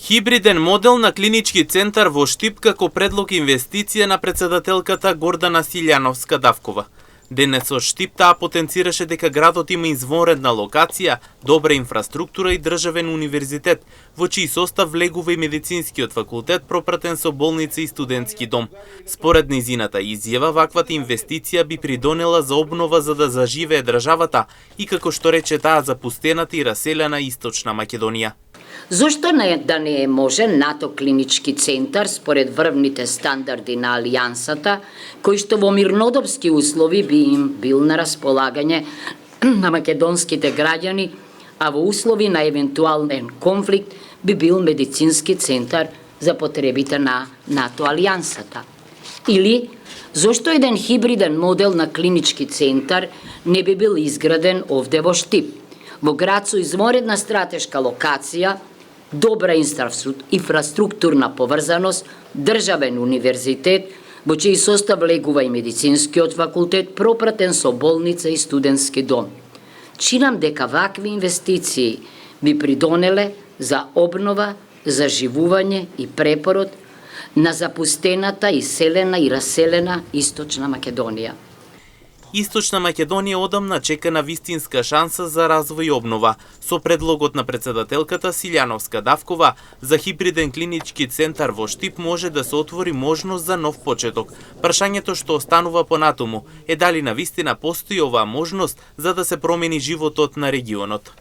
Хибриден модел на клинички центар во Штип како предлог инвестиција на председателката Гордана Силјановска-Давкова. Денес од Штип таа потенцираше дека градот има извонредна локација, добра инфраструктура и државен универзитет, во чиј состав влегува и медицинскиот факултет пропратен со болница и студентски дом. Според низината изјава, ваквата инвестиција би придонела за обнова за да заживее државата и како што рече таа запустената и раселена Источна Македонија. Зошто да не може НАТО клинички центар според врвните стандарди на Алијансата, кој што во мирнодопски услови би им бил на располагање на македонските граѓани, а во услови на евентуален конфликт би бил медицински центар за потребите на НАТО Алијансата? Или зошто еден хибриден модел на клинички центар не би бил изграден овде во Штип, во град со извонредна стратешка локација, добра инфраструктурна поврзаност, државен универзитет, во чиј состав влегува и медицинскиот факултет, пропратен со болница и студентски дом. Чинам дека вакви инвестиции би придонеле за обнова, заживување и препород на запустената, иселена и раселена Источна Македонија. Источна Македонија одамна чека на вистинска шанса за развој и обнова. Со предлогот на председателката Силјановска-Давкова за хибриден клинички центар во Штип може да се отвори можност за нов почеток. Прашањето што останува понатаму е дали навистина постои оваа можност за да се промени животот на регионот.